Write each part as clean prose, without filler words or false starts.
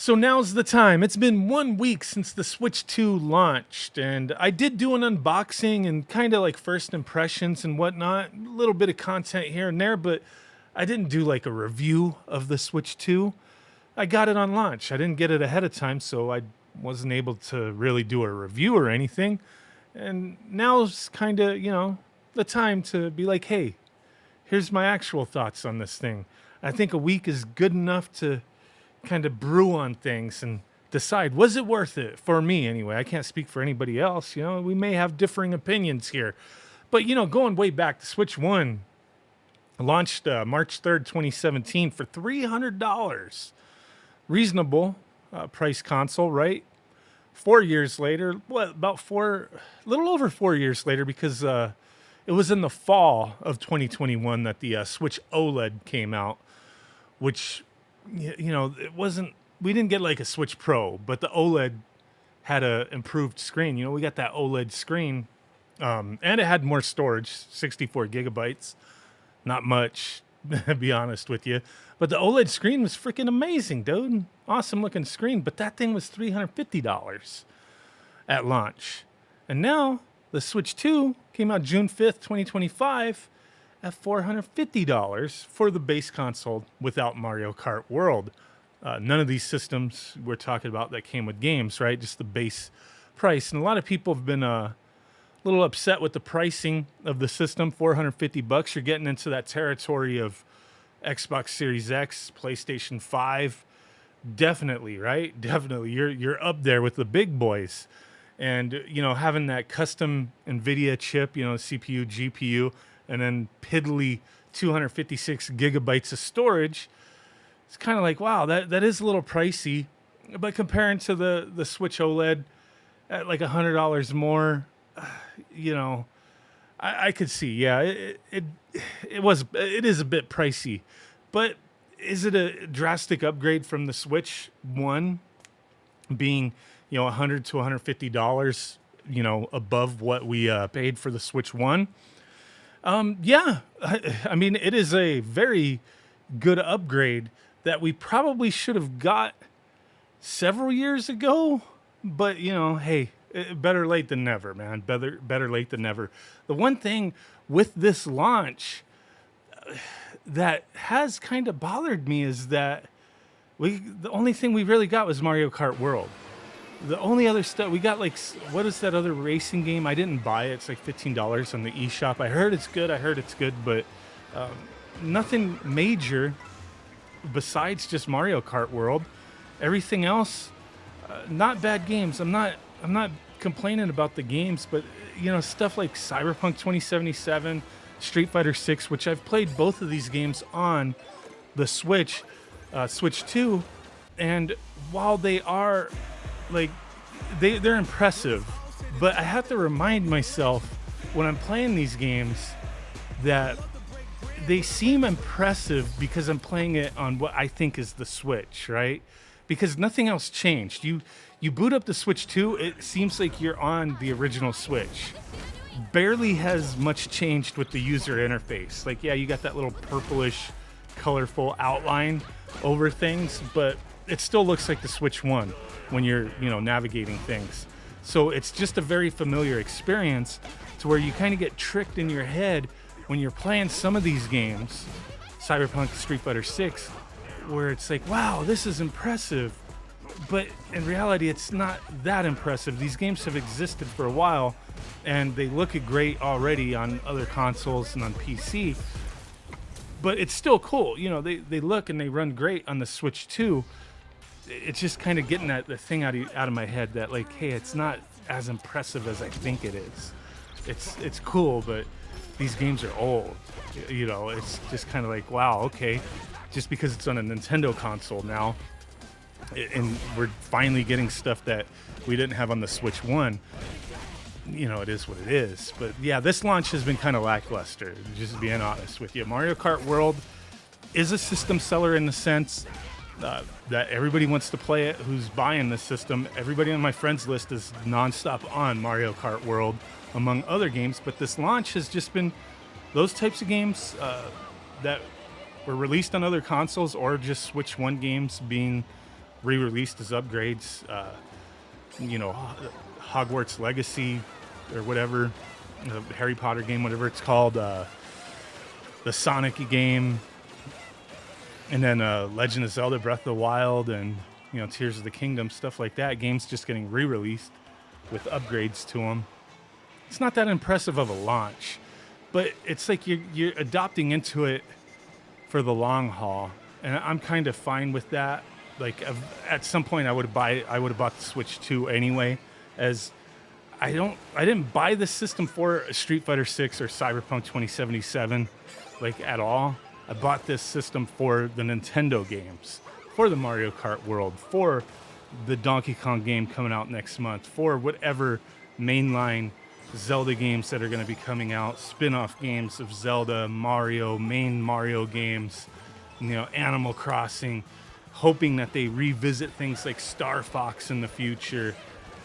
So now's the time. It's been 1 week since the Switch 2 launched, and I did do an unboxing and kind of like first impressions and whatnot. A little bit of content here and there, but I didn't do like a review of the Switch 2. I got it on launch. I didn't get it ahead of time, so I wasn't able to really do a review or anything. And now's kind of, the time to be like, hey, here's my actual thoughts on this thing. I think a week is good enough to kind of brew on things and decide, was it worth it for me anyway. I can't speak for anybody else. We may have differing opinions here, but going way back, the Switch 1 launched March 3rd, 2017 for $300. Reasonable price console, right? 4 years later, a little over 4 years later, because it was in the fall of 2021 that the Switch OLED came out, which it wasn't, we didn't get like a Switch Pro, but the OLED had a improved screen. We got that OLED screen, and it had more storage, 64 gigabytes. Not much, to be honest with you. But the OLED screen was freaking amazing, dude. Awesome looking screen. But that thing was $350 at launch. And now the Switch 2 came out June 5th, 2025 at $450 for the base console without Mario Kart World. None of these systems we're talking about that came with games, right? Just the base price. And a lot of people have been a little upset with the pricing of the system. $450. You're getting into that territory of Xbox Series X, PlayStation 5. Definitely, right? Definitely. You're up there with the big boys. And, having that custom NVIDIA chip, CPU, GPU, and then piddly 256 gigabytes of storage, it's kind of like, wow, that is a little pricey. But comparing to the Switch OLED at like $100 more, I could see, yeah, it is a bit pricey. But is it a drastic upgrade from the Switch 1 being, $100 to $150, above what we paid for the Switch 1? Yeah, I mean, it is a very good upgrade that we probably should have got several years ago. But, hey, better late than never, man. Better late than never. The one thing with this launch that has kind of bothered me is that the only thing we really got was Mario Kart World. The only other stuff we got, like, what is that other racing game? I didn't buy it. It's like $15 on the eShop. I heard it's good, but nothing major besides just Mario Kart World. Everything else, not bad games. I'm not complaining about the games, but stuff like Cyberpunk 2077, Street Fighter 6, which I've played both of these games on the Switch 2, and while they are they're impressive, but I have to remind myself when I'm playing these games that they seem impressive because I'm playing it on what I think is the Switch, right? Because nothing else changed. You boot up the Switch 2, it seems like you're on the original Switch. Barely has much changed with the user interface. Like, yeah, you got that little purplish, colorful outline over things, but it still looks like the Switch 1 when you're, navigating things. So it's just a very familiar experience to where you kind of get tricked in your head when you're playing some of these games, Cyberpunk, Street Fighter 6, where it's like, wow, this is impressive. But in reality, it's not that impressive. These games have existed for a while, and they look great already on other consoles and on PC. But it's still cool. They look and they run great on the Switch 2. It's just kind of getting the thing out of my head that, like, hey, it's not as impressive as I think it is. It's cool, but these games are old. It's just kind of like, wow, okay. Just because it's on a Nintendo console now, and we're finally getting stuff that we didn't have on the Switch 1, it is what it is. But yeah, this launch has been kind of lackluster, just being honest with you. Mario Kart World is a system seller in the sense that everybody wants to play it who's buying this system. Everybody on my friends list is nonstop on Mario Kart World, among other games. But this launch has just been those types of games that were released on other consoles or just Switch 1 games being re-released as upgrades. You know, Hogwarts Legacy or whatever, the Harry Potter game, whatever it's called, the Sonic game, and then Legend of Zelda Breath of the Wild, and Tears of the Kingdom, stuff like that. Games just getting re-released with upgrades to them. It's not that impressive of a launch, but it's like you're adopting into it for the long haul, and I'm kind of fine with that. Like at some point, I would have bought the Switch 2 anyway, as I didn't buy the system for Street Fighter 6 or Cyberpunk 2077, like at all. I bought this system for the Nintendo games, for the Mario Kart World, for the Donkey Kong game coming out next month, for whatever mainline Zelda games that are going to be coming out, spin-off games of Zelda, Mario, main Mario games, Animal Crossing, hoping that they revisit things like Star Fox in the future,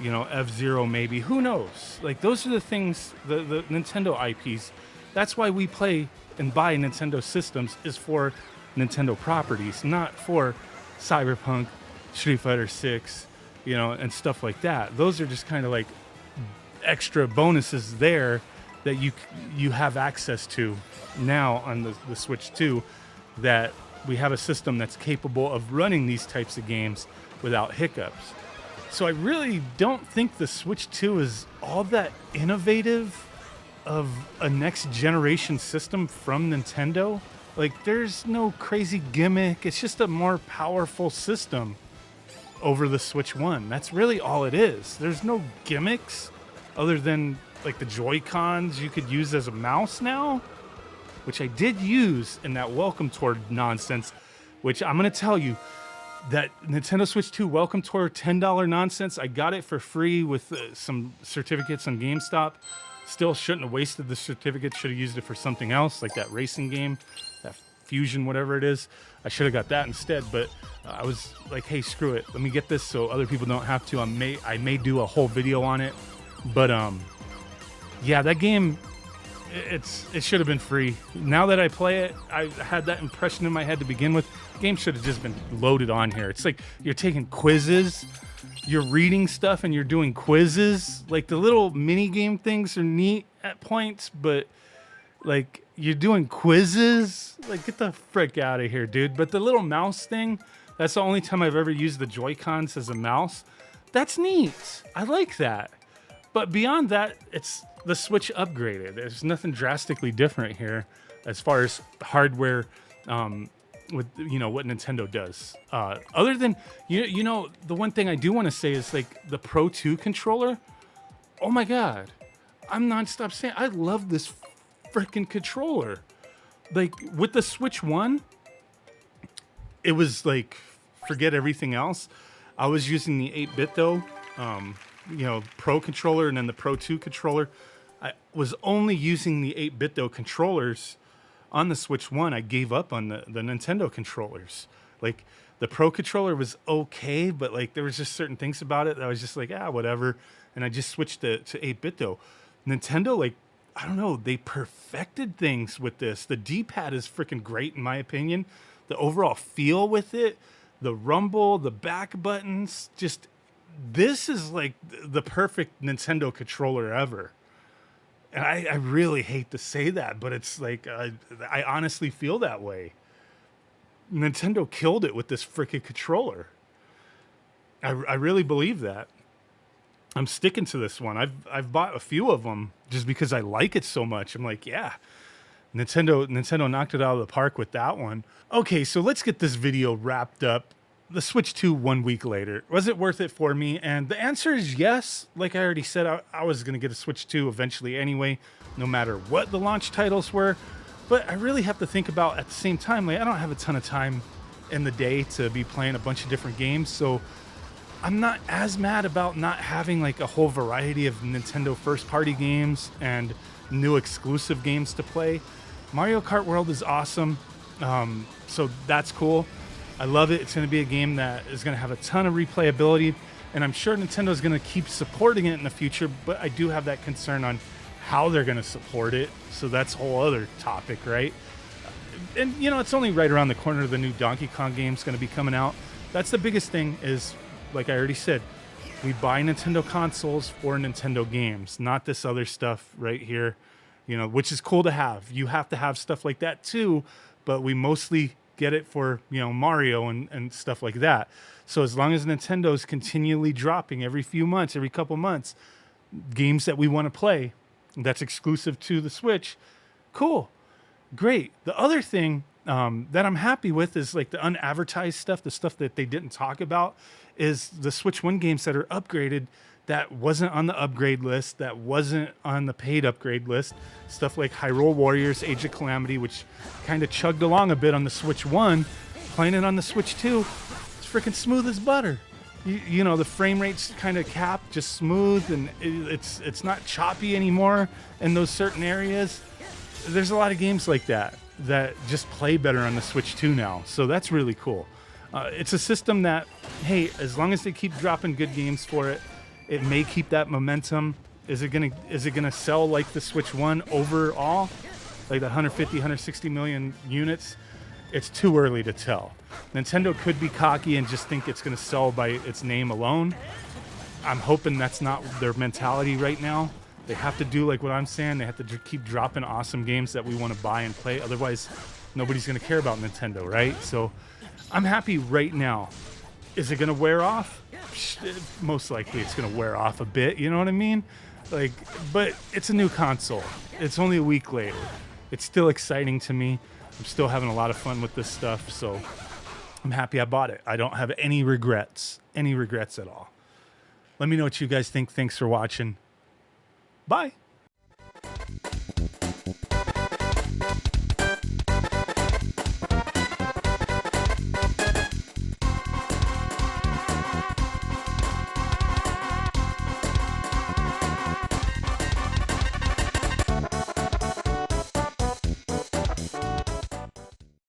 F-Zero maybe, who knows? Like, those are the things, the Nintendo IPs. That's why we play and buy Nintendo systems, is for Nintendo properties, not for Cyberpunk, Street Fighter 6, and stuff like that. Those are just kind of like extra bonuses there that you have access to now on the Switch 2, that we have a system that's capable of running these types of games without hiccups. So I really don't think the Switch 2 is all that innovative of a next generation system from Nintendo. Like, there's no crazy gimmick. It's just a more powerful system over the Switch 1. That's really all it is. There's no gimmicks other than like the Joy-Cons you could use as a mouse now, which I did use in that Welcome Tour nonsense, which I'm going to tell you, that Nintendo Switch 2 Welcome Tour $10 nonsense, I got it for free with some certificates on GameStop. Still shouldn't have wasted the certificate. Should have used it for something else, like that racing game, that Fusion, whatever it is. I should have got that instead, but I was like, hey, screw it. Let me get this so other people don't have to. I may do a whole video on it. But yeah, that game, it should have been free. Now that I play it, I had that impression in my head to begin with. The game should have just been loaded on here. It's like you're taking quizzes, you're reading stuff, and you're doing quizzes. Like, the little mini game things are neat at points, but like, you're doing quizzes. Like, get the frick out of here, dude. But the little mouse thing, that's the only time I've ever used the Joy-Cons as a mouse. That's neat. I like that. But beyond that, it's the Switch upgraded. There's nothing drastically different here as far as hardware, with what Nintendo does. Other than the one thing I do want to say is, like, the Pro 2 controller. Oh my god, I'm nonstop saying I love this freaking controller. Like, with the Switch 1, it was like, forget everything else. I was using the 8-bit though. Pro controller, and then the Pro 2 controller. I was only using the 8-bit though controllers on the Switch 1. I gave up on the Nintendo controllers. Like, the Pro controller was okay, but like, there was just certain things about it that I was just like, whatever. And I just switched to 8-bit though. Nintendo, like, I don't know, they perfected things with this. The D-pad is freaking great in my opinion. The overall feel with it, the rumble, the back buttons, just, this is like the perfect Nintendo controller ever. And I really hate to say that, but it's like, I honestly feel that way. Nintendo killed it with this freaking controller. I really believe that. I'm sticking to this one. I've bought a few of them just because I like it so much. I'm like, yeah, Nintendo knocked it out of the park with that one. Okay, so let's get this video wrapped up. The Switch 2 1 week later. Was it worth it for me? And the answer is yes. Like I already said, I was going to get a Switch 2 eventually anyway, no matter what the launch titles were. But I really have to think about, at the same time, like, I don't have a ton of time in the day to be playing a bunch of different games. So I'm not as mad about not having like a whole variety of Nintendo first-party games and new exclusive games to play. Mario Kart World is awesome. So that's cool. I love it. It's going to be a game that is going to have a ton of replayability, and I'm sure Nintendo is going to keep supporting it in the future, but I do have that concern on how they're going to support it, so that's a whole other topic, right? And, it's only right around the corner. The new Donkey Kong game is going to be coming out. that's the biggest thing is, like I already said, we buy Nintendo consoles for Nintendo games, not this other stuff right here, which is cool to have. You have to have stuff like that too, but we mostly get it for, Mario and stuff like that. So as long as Nintendo's continually dropping every few months, every couple months, games that we want to play that's exclusive to the Switch, cool, great. The other thing that I'm happy with is like the unadvertised stuff, the stuff that they didn't talk about, is the Switch 1 games that are upgraded that wasn't on the upgrade list, that wasn't on the paid upgrade list. Stuff like Hyrule Warriors, Age of Calamity, which kind of chugged along a bit on the Switch 1. Playing it on the Switch 2, it's freaking smooth as butter. The frame rate's kind of capped, just smooth, and it's not choppy anymore in those certain areas. There's a lot of games like that just play better on the Switch 2 now. So that's really cool. It's a system that, hey, as long as they keep dropping good games for it, it may keep that momentum. Is it gonna sell like the Switch 1 overall, like the 150, 160 million units? It's too early to tell. Nintendo could be cocky and just think it's gonna sell by its name alone. I'm hoping that's not their mentality right now. They have to do like what I'm saying. They have to keep dropping awesome games that we want to buy and play. Otherwise, nobody's going to care about Nintendo, right? So I'm happy right now. Is it going to wear off? Most likely it's going to wear off a bit. You know what I mean? But it's a new console. It's only a week later. It's still exciting to me. I'm still having a lot of fun with this stuff. So I'm happy I bought it. I don't have any regrets at all. Let me know what you guys think. Thanks for watching. Bye.